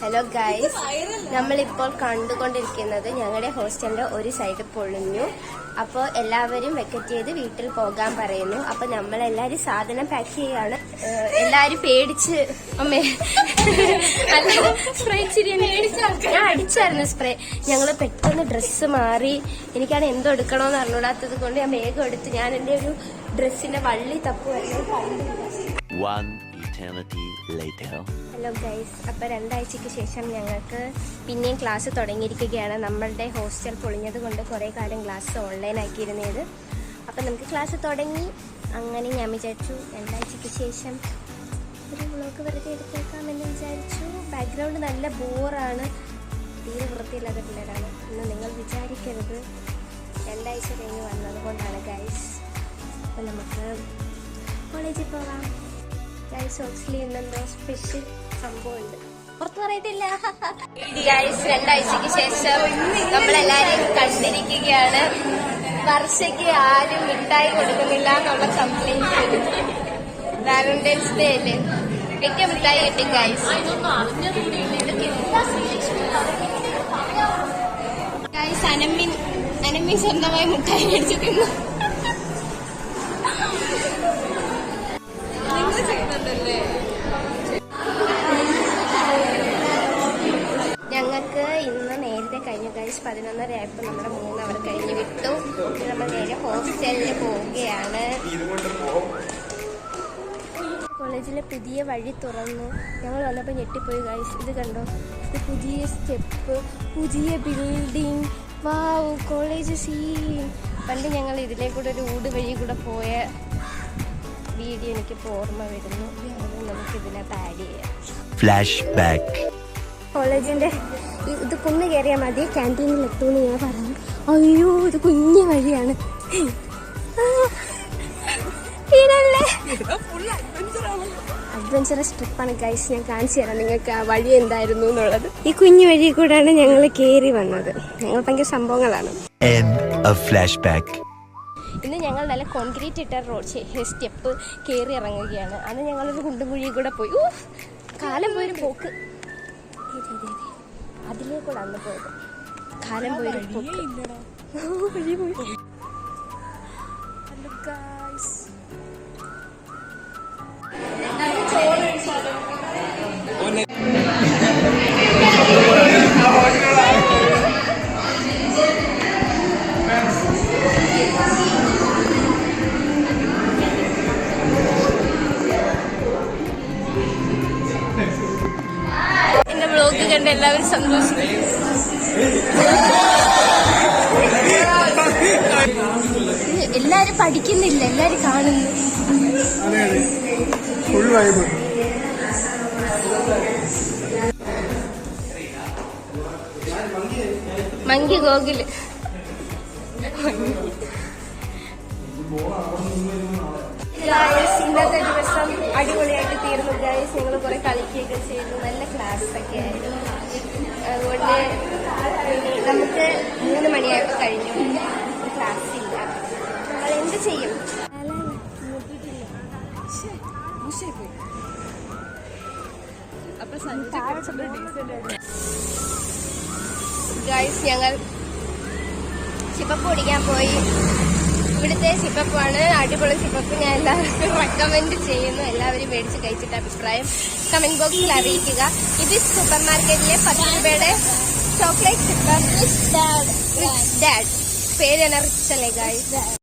Hello guys, നമ്മളിപ്പോൾ കണ്ടുകൊണ്ടിരിക്കുന്നത് ഞങ്ങളുടെ ഹോസ്റ്റലിന്റെ ഒരു സൈഡ് പൊളിഞ്ഞു. അപ്പോൾ എല്ലാവരും വെക്കറ്റ് ചെയ്ത് വീട്ടിൽ പോകാൻ പറയുന്നു. അപ്പൊ നമ്മളെല്ലാരും സാധനം പാക്ക് ചെയ്യാണ്. എല്ലാരും പേടിച്ച് അമ്മേ സ്പ്രേ ഞാൻ അടിച്ചായിരുന്നു സ്പ്രേ. ഞങ്ങള് പെട്ടെന്ന് ഡ്രസ്സ് മാറി. എനിക്കാണ് എന്തെടുക്കണോന്ന് അറിഞ്ഞൂടാത്തത് കൊണ്ട് ഞാൻ വേഗം എടുത്ത് ഞാൻ എന്റെ ഒരു ഡ്രസ്സിന്റെ വള്ളി തപ്പുമായിരുന്നു. ഹലോ ഗൈസ്, അപ്പൊ 2 ആഴ്ചക്ക് ശേഷം ഞങ്ങൾക്ക് പിന്നെയും ക്ലാസ് തുടങ്ങിയിരിക്കുകയാണ്. നമ്മളുടെ ഹോസ്റ്റൽ പൊളിഞ്ഞത് കൊണ്ട് കുറെ കാലം ക്ലാസ് ഓൺലൈൻ ആക്കിയിരുന്നത്. അപ്പൊ നമുക്ക് ക്ലാസ് തുടങ്ങി. അങ്ങനെ ഞാൻ വിചാരിച്ചു 2 ആഴ്ചക്ക് ശേഷം ഒരു വ്ളോഗ് വെറുതെ എടുത്തേക്കാമെന്ന് വിചാരിച്ചു. ബാക്ക്ഗ്രൗണ്ട് നല്ല ബോറാണ്, തീരെ വൃത്തിയില്ലാത്ത പിള്ളേരാണ് എന്ന് നിങ്ങൾ വിചാരിക്കരുത്. 2 ആഴ്ച കഴിഞ്ഞ് വന്നത് കൊണ്ടാണ് ഗൈസ്. അപ്പൊ നമുക്ക് കോളേജിൽ പോകാം. ഗൈസ്, ഓക്സിലി എന്നെന്തോ സ്പെഷ്യൽ സംഭവമുണ്ട്, പുറത്തു പറയത്തില്ല. ഗൈസ്, 2 ആഴ്ചക്ക് ശേഷം നമ്മളെല്ലാരും കണ്ടിരിക്കുകയാണ്. വർഷയ്ക്ക് ആരും മിഠായി കൊടുക്കുന്നില്ല എന്നുള്ള കംപ്ലൈന്റ്. വാലന്റൈൻസ് ഡേ അല്ലേ, ഒക്കെ മിഠായി കിട്ടി ഗൈസ്. ഗൈസ്, അനമ്മിൻ സ്വന്തമായി മിഠായി മേടിച്ചു തിന്നു. ഞങ്ങൾക്ക് ഇന്ന് നേരത്തെ കഴിഞ്ഞു ഗൈസ്. 11:30 ആയപ്പോൾ നമ്മുടെ 3 അവർ കഴിഞ്ഞ് വിട്ടു. നമ്മൾ നേരെ ഹോസ്റ്റലിൽ പോവുകയാണ്. കോളേജിലെ പുതിയ വഴി തുറന്നു. ഞങ്ങൾ വന്നപ്പോൾ ഞെട്ടിപ്പോയി ഗൈസ്. ഇത് കണ്ടോ, ഇത് പുതിയ സ്റ്റെപ്പ്, പുതിയ ബിൽഡിംഗ്. വാവ്, കോളേജ് സീൻ. പണ്ട് ഞങ്ങൾ ഇതിലേ കൂടെ ഒരു ഊട് വഴി കൂടെ പോയ വീഡിയോ എനിക്കിപ്പോൾ ഓർമ്മ വരുന്നു. അത് നമുക്ക് ഇതിനകത്ത് ആഡ് ചെയ്യാം. Flash back. കോളേജിന്റെ ഇത് കുന്ന് കയറിയാൽ മതി, ക്യാൻറ്റീനിൽ എത്തുമെന്ന് ഞാൻ പറഞ്ഞു. അയ്യോ, ഇത് കുഞ്ഞു വഴിയാണ്. അഡ്വഞ്ചറസ് ട്രിപ്പാണ് ഗൈസ്. ഞാൻ കാണിച്ചു തരാം നിങ്ങൾക്ക് ആ വഴി എന്തായിരുന്നു എന്നുള്ളത്. ഈ കുഞ്ഞു വഴി കൂടാണ് ഞങ്ങൾ കയറി വന്നത്. ഞങ്ങൾ ഭയങ്കര സംഭവങ്ങളാണ്. ഇന്ന് ഞങ്ങൾ നല്ല കോൺക്രീറ്റ് ഇട്ട റോഡ് സ്റ്റെപ്പ് കയറി ഇറങ്ങുകയാണ്. അന്ന് ഞങ്ങളൊരു കുണ്ടും കുഴി കൂടെ പോയി. കാലം പോയൊരു പോക്ക്. അതിലേ കൂടെ അന്ന് പോയത്. കാലം പോയൊരു പോക്ക്. എന്റെ വ്ളോഗ് കണ്ട് എല്ലാവരും സന്തോഷിക്കും. എല്ലാരും പഠിക്കുന്നില്ല, എല്ലാരും കാണുന്നു. മങ്കി ഗോകുല്. ഇന്നത്തെ ദിവസം അടിപൊളിയായിട്ട് തീർന്നു ഗൈസ്. ഞങ്ങൾ കുറെ കളിക്കുകയൊക്കെ ചെയ്തു. നല്ല ക്ലാസ് ഒക്കെ ആയിരുന്നു. അതുകൊണ്ട് നമുക്ക് 3 മണിയായപ്പോൾ കഴിഞ്ഞു. ക്ലാസ് ഇല്ല. നമ്മൾ എന്ത് ചെയ്യും? ഗൈസ്, ഞങ്ങൾ സിപ്പപ്പ് കുടിക്കാൻ പോയി. ഇവിടുത്തെ സിപ്പപ്പാണ് അടിപൊളി സിപ്പപ്പ്. ഞാൻ എല്ലാവർക്കും റെക്കമെൻഡ് ചെയ്യുന്നു. എല്ലാവരും മേടിച്ച് കഴിച്ചിട്ട് അഭിപ്രായം കമന്റ് ബോക്സിൽ അറിയിക്കുക. ഇത് സൂപ്പർ മാർക്കറ്റിലെ 10 രൂപയുടെ ചോക്ലേറ്റ് സിപ്പപ്പ്. പേര് എന്നെ റിച്ചല്ലേ ഗൈസ്.